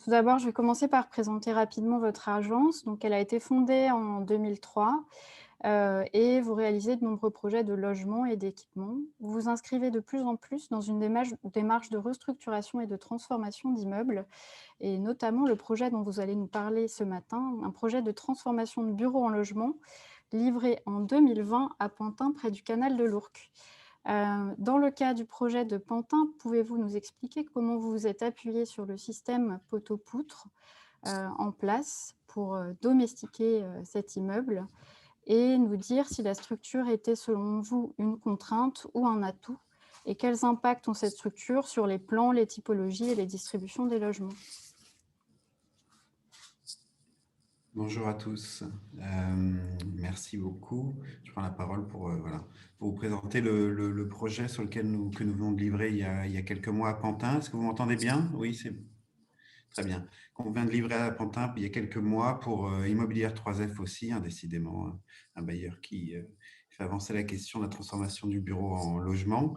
Tout d'abord, je vais commencer par présenter rapidement votre agence. Donc, elle a été fondée en 2003 et vous réalisez de nombreux projets de logement et d'équipement. Vous vous inscrivez de plus en plus dans une démarche de restructuration et de transformation d'immeubles, et notamment le projet dont vous allez nous parler ce matin, un projet de transformation de bureaux en logement livré en 2020 à Pantin, près du canal de l'Ourcq. Dans le cas du projet de Pantin, pouvez-vous nous expliquer comment vous vous êtes appuyé sur le système poteau-poutre en place pour domestiquer cet immeuble, et nous dire si la structure était selon vous une contrainte ou un atout, et quels impacts ont cette structure sur les plans, les typologies et les distributions des logements? Bonjour à tous. Merci beaucoup. Je prends la parole pour, pour vous présenter le projet que nous venons de livrer il y a quelques mois à Pantin. Est-ce que vous m'entendez bien? Oui, c'est très bien. Qu'on vient de livrer à Pantin il y a quelques mois pour Immobilière 3F aussi, hein, décidément, un bailleur qui fait avancer la question de la transformation du bureau en logement.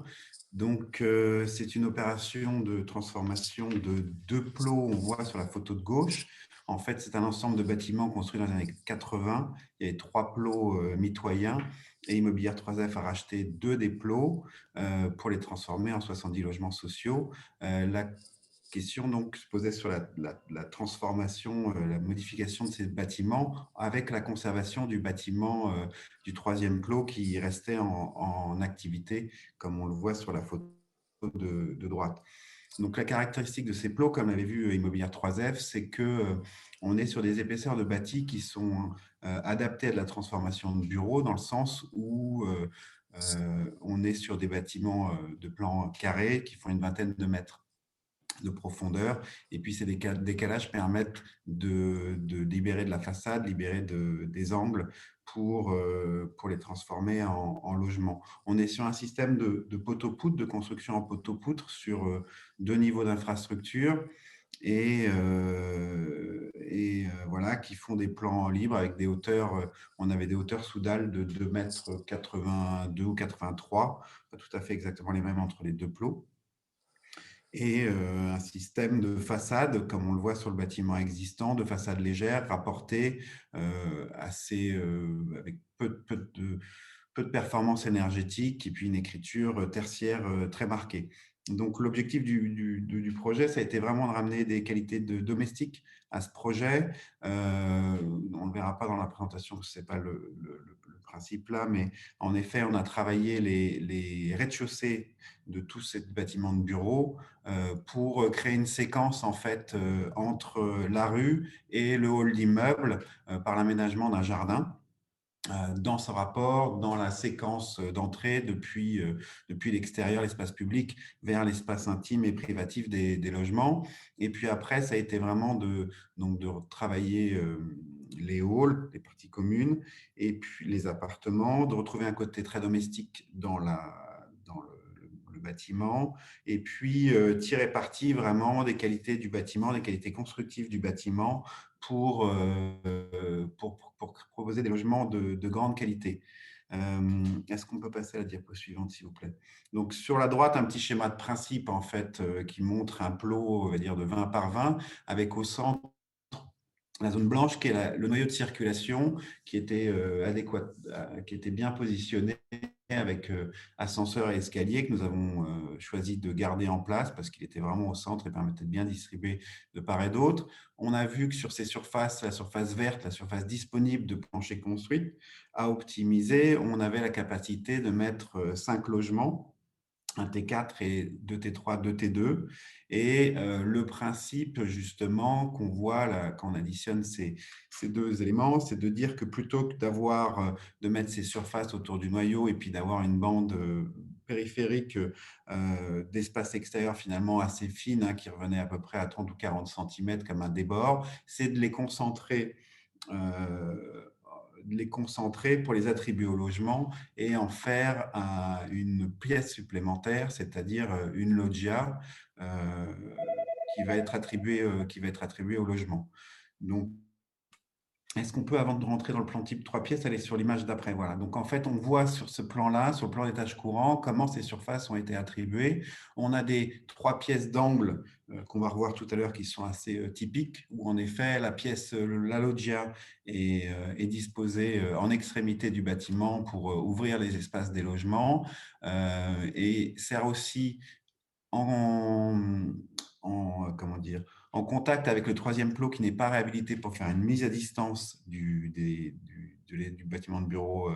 Donc, c'est une opération de transformation de deux plots, on voit sur la photo de gauche. En fait, c'est un ensemble de bâtiments construits dans les années 80. Il y avait trois plots mitoyens et Immobilière 3F a racheté deux des plots pour les transformer en 70 logements sociaux. La question donc se posait sur la transformation, la modification de ces bâtiments avec la conservation du bâtiment du troisième plot qui restait en activité, comme on le voit sur la photo de droite. Donc, la caractéristique de ces plots, comme l'avait vu Immobilière 3F, c'est que on est sur des épaisseurs de bâti qui sont adaptées à de la transformation de bureaux, dans le sens où on est sur des bâtiments de plan carré qui font une vingtaine de mètres de profondeur. Et puis, ces décalages permettent de libérer de la façade, libérer des angles pour les transformer en logement. On est sur un système de poteau-poutre, de construction en poteau-poutre sur deux niveaux d'infrastructure voilà, qui font des plans libres avec des hauteurs. On avait des hauteurs sous dalle de 2,82 m ou 83, pas tout à fait exactement les mêmes entre les deux plots, et un système de façade, comme on le voit sur le bâtiment existant, de façade légère, rapportée, avec peu de performance énergétique, et puis une écriture tertiaire très marquée. Donc, l'objectif du projet, ça a été vraiment de ramener des qualités de domestique à ce projet. On ne le verra pas dans la présentation, ce n'est pas le principe là, mais en effet, on a travaillé les rez-de-chaussée de tous ces bâtiments de bureaux pour créer une séquence en fait entre la rue et le hall d'immeuble par l'aménagement d'un jardin dans ce rapport, dans la séquence d'entrée depuis l'extérieur, l'espace public, vers l'espace intime et privatif des logements. Et puis après, ça a été vraiment donc de travailler les halls, les parties communes, et puis les appartements, de retrouver un côté très domestique dans le bâtiment, et puis tirer parti vraiment des qualités du bâtiment, des qualités constructives du bâtiment pour proposer des logements de grande qualité. Est-ce qu'on peut passer à la diapo suivante, s'il vous plaît? Donc, sur la droite, un petit schéma de principe en fait, qui montre un plot, on va dire, de 20 par 20, avec au centre la zone blanche qui est le noyau de circulation qui était adéquat, qui était bien positionné avec ascenseur et escalier que nous avons choisi de garder en place parce qu'il était vraiment au centre et permettait de bien distribuer de part et d'autre. On a vu que sur ces surfaces, la surface verte, la surface disponible de plancher construit, à optimiser, on avait la capacité de mettre 5 logements, un T4 et deux T3, deux T2. Et le principe, justement, qu'on voit là, quand on additionne ces deux éléments, c'est de dire que plutôt que de mettre ces surfaces autour du noyau et puis d'avoir une bande périphérique d'espace extérieur finalement assez fine, hein, qui revenait à peu près à 30 ou 40 cm comme un débord, c'est euh, de les concentrer pour les attribuer au logement et en faire une pièce supplémentaire, c'est-à-dire une loggia qui va être attribuée au logement. Donc, Est-ce qu'on peut, avant de rentrer dans le plan type 3 pièces, aller sur l'image d'après? Voilà. Donc, en fait, on voit sur ce plan-là, sur le plan des tâches courantes, comment ces surfaces ont été attribuées. On a des 3 pièces d'angle qu'on va revoir tout à l'heure qui sont assez typiques, où en effet, la pièce, la loggia est disposée en extrémité du bâtiment pour ouvrir les espaces des logements et sert aussi en, comment dire, en contact avec le troisième plot qui n'est pas réhabilité pour faire une mise à distance du bâtiment de bureau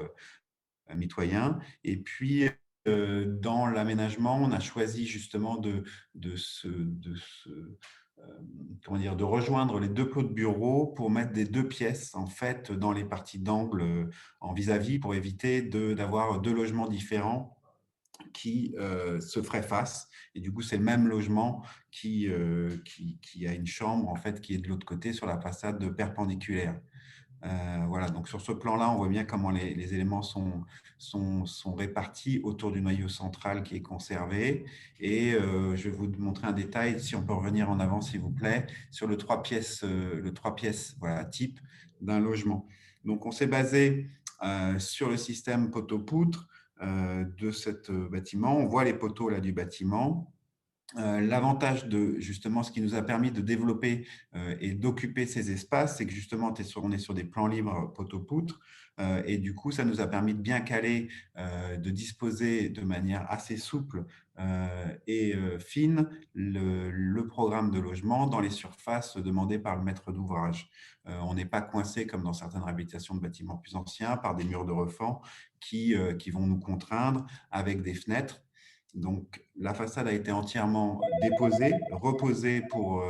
mitoyen. Et puis, dans l'aménagement, on a choisi justement comment dire, de rejoindre les deux plots de bureau pour mettre des deux pièces en fait dans les parties d'angle en vis-à-vis pour éviter d'avoir deux logements différents qui se ferait face. Et du coup, c'est le même logement qui a une chambre en fait qui est de l'autre côté sur la façade perpendiculaire. Voilà, donc sur ce plan-là, on voit bien comment les éléments sont répartis autour du noyau central qui est conservé. Et je vais vous montrer un détail, si on peut revenir en avant, s'il vous plaît, sur le 3 pièces voilà, type d'un logement. Donc, on s'est basé sur le système poteau-poutre de ce bâtiment. On voit les poteaux là, du bâtiment. L'avantage de justement ce qui nous a permis de développer et d'occuper ces espaces, c'est que justement on est sur des plans libres poteau-poutre et du coup ça nous a permis de bien caler, de disposer de manière assez souple et fine le programme de logement dans les surfaces demandées par le maître d'ouvrage. On n'est pas coincé comme dans certaines réhabilitations de bâtiments plus anciens par des murs de refend qui vont nous contraindre avec des fenêtres. Donc, la façade a été entièrement déposée, reposée pour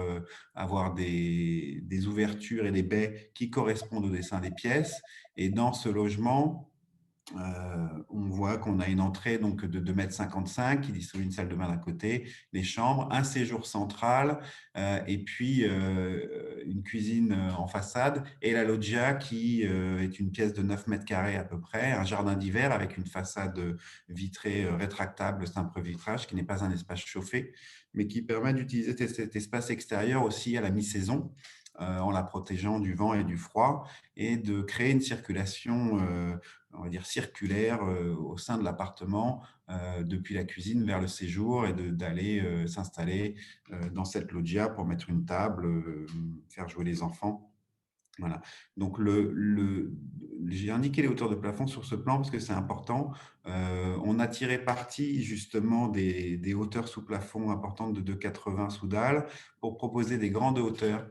avoir des ouvertures et des baies qui correspondent au dessin des pièces. Et dans ce logement, on voit qu'on a une entrée donc, de 2,55 m qui distribue une salle de bain d'un côté, des chambres, un séjour central et puis une cuisine en façade et la loggia qui est une pièce de 9 m² à peu près, un jardin d'hiver avec une façade vitrée rétractable, simple vitrage qui n'est pas un espace chauffé, mais qui permet d'utiliser cet espace extérieur aussi à la mi-saison en la protégeant du vent et du froid et de créer une circulation on va dire, circulaire au sein de l'appartement, depuis la cuisine vers le séjour et d'aller s'installer dans cette loggia pour mettre une table, faire jouer les enfants. Voilà. Donc, j'ai indiqué les hauteurs de plafond sur ce plan parce que c'est important. On a tiré parti justement des hauteurs sous plafond importantes de 2,80 sous dalle pour proposer des grandes hauteurs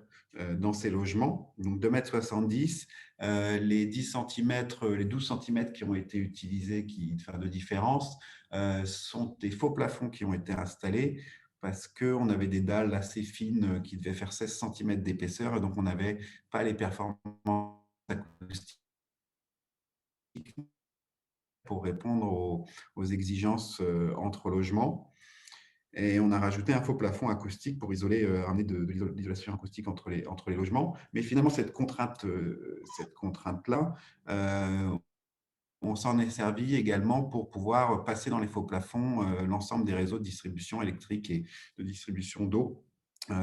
dans ces logements, donc 2,70 m. Les 10 centimètres, les 12 centimètres qui ont été utilisés, enfin, de différence, sont des faux plafonds qui ont été installés parce qu'on avait des dalles assez fines qui devaient faire 16 centimètres d'épaisseur et donc on n'avait pas les performances acoustiques pour répondre aux exigences entre logements. Et on a rajouté un faux plafond acoustique pour isoler, amener de l'isolation acoustique entre les logements. Mais finalement, cette contrainte-là, on s'en est servi également pour pouvoir passer dans les faux plafonds l'ensemble des réseaux de distribution électrique et de distribution d'eau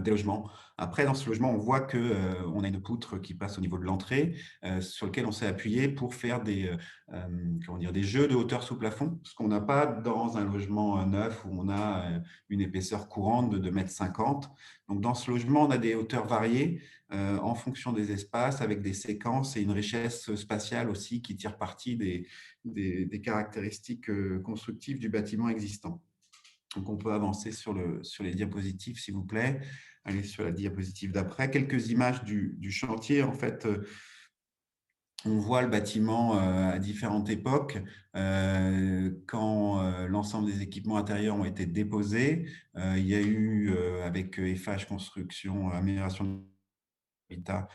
des logements. Après, dans ce logement, on voit qu'on a une poutre qui passe au niveau de l'entrée sur lequel on s'est appuyé pour faire comment dire, des jeux de hauteur sous plafond, ce qu'on n'a pas dans un logement neuf où on a une épaisseur courante de 2,50 m. Donc, dans ce logement, on a des hauteurs variées en fonction des espaces, avec des séquences et une richesse spatiale aussi qui tire parti des caractéristiques constructives du bâtiment existant. Donc, on peut avancer sur les diapositives, s'il vous plaît. Allez sur la diapositive d'après. Quelques images du chantier. En fait, on voit le bâtiment à différentes époques, quand l'ensemble des équipements intérieurs ont été déposés. Il y a eu, avec Eiffage Construction, Amélioration de l'habitat,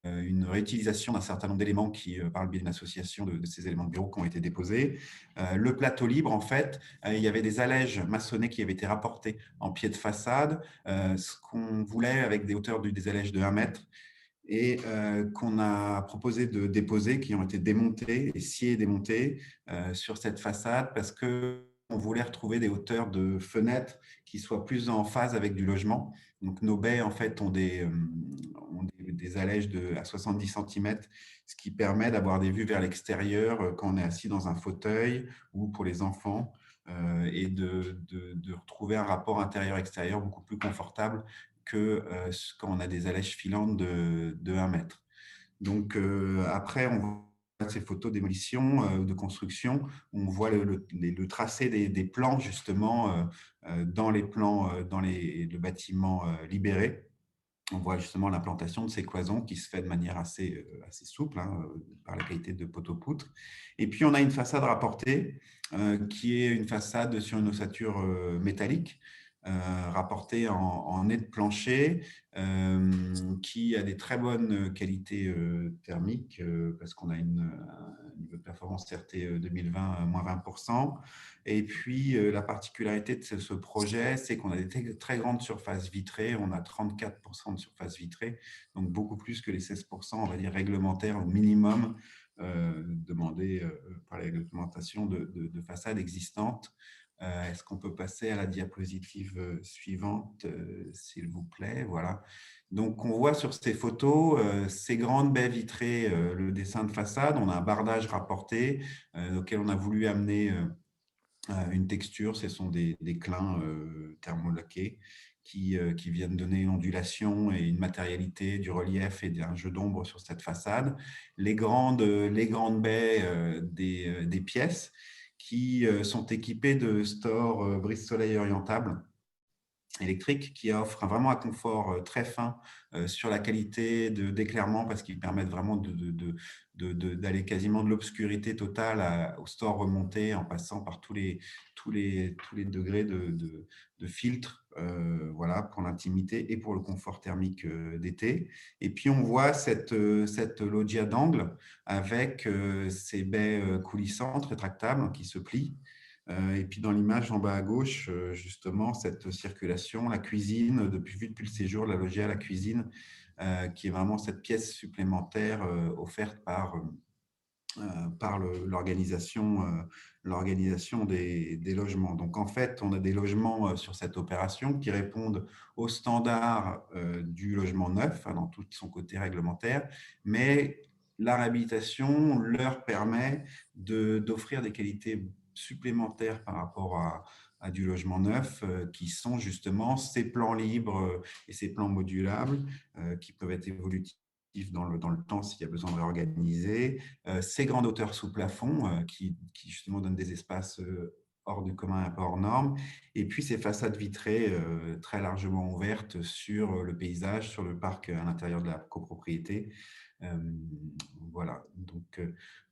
une réutilisation d'un certain nombre d'éléments qui, par le biais d'une association de ces éléments de bureau qui ont été déposés. Le plateau libre, en fait, il y avait des allèges maçonnées qui avaient été rapportées en pied de façade, ce qu'on voulait avec des hauteurs des allèges de 1 mètre et qu'on a proposé de déposer, qui ont été démontés et sciés et démontés sur cette façade parce qu'on voulait retrouver des hauteurs de fenêtres qui soient plus en phase avec du logement. Donc, nos baies, en fait, ont des allèges à 70 centimètres, ce qui permet d'avoir des vues vers l'extérieur quand on est assis dans un fauteuil ou pour les enfants, et de retrouver un rapport intérieur-extérieur beaucoup plus confortable que quand on a des allèges filantes de 1 mètre. Donc, après, on voit ces photos démolition, de construction, on voit le tracé des plans, justement, dans les plans, dans le bâtiment libéré. On voit justement l'implantation de ces cloisons qui se fait de manière assez souple, hein, par la qualité de poteau-poutre. Et puis, on a une façade rapportée, qui est une façade sur une ossature métallique, rapportée en nez de plancher, qui a des très bonnes qualités thermiques, parce qu'on a un niveau de performance RT 2020 moins 20%. Et puis, la particularité de ce projet, c'est qu'on a des très grandes surfaces vitrées. On a 34% de surface vitrée, donc beaucoup plus que les 16%, on va dire, réglementaires au minimum demandés par la réglementation de façades existantes. Est-ce qu'on peut passer à la diapositive suivante, s'il vous plaît? Voilà. Donc, on voit sur ces photos ces grandes baies vitrées, le dessin de façade. On a un bardage rapporté auquel on a voulu amener une texture. Ce sont des clins thermolaqués qui viennent donner une ondulation et une matérialité, du relief et un jeu d'ombre sur cette façade. Les grandes baies des pièces qui sont équipées de stores brise-soleil orientables électriques qui offrent vraiment un confort très fin sur la qualité d'éclairement, parce qu'ils permettent vraiment d'aller quasiment de l'obscurité totale au store remonté, en passant par tous les degrés de filtre, voilà, pour l'intimité et pour le confort thermique d'été. Et puis on voit cette loggia d'angle avec ces baies coulissantes rétractables qui se plient. Et puis dans l'image en bas à gauche, justement, cette circulation, la cuisine, vue depuis le séjour, la loggia, la cuisine, qui est vraiment cette pièce supplémentaire offerte par l'organisation des logements. Donc en fait, on a des logements sur cette opération qui répondent aux standards du logement neuf, hein, dans tout son côté réglementaire, mais la réhabilitation leur permet d'offrir des qualités supplémentaires par rapport à du logement neuf, qui sont justement ces plans libres et ces plans modulables qui peuvent être évolutifs dans le temps s'il y a besoin de réorganiser, ces grandes hauteurs sous plafond qui justement donnent des espaces hors du commun, un peu hors normes, et puis ces façades vitrées très largement ouvertes sur le paysage, sur le parc à l'intérieur de la copropriété. Voilà, donc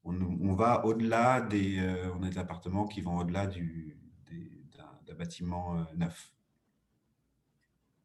on va au-delà on a des appartements qui vont au-delà d'un bâtiment neuf.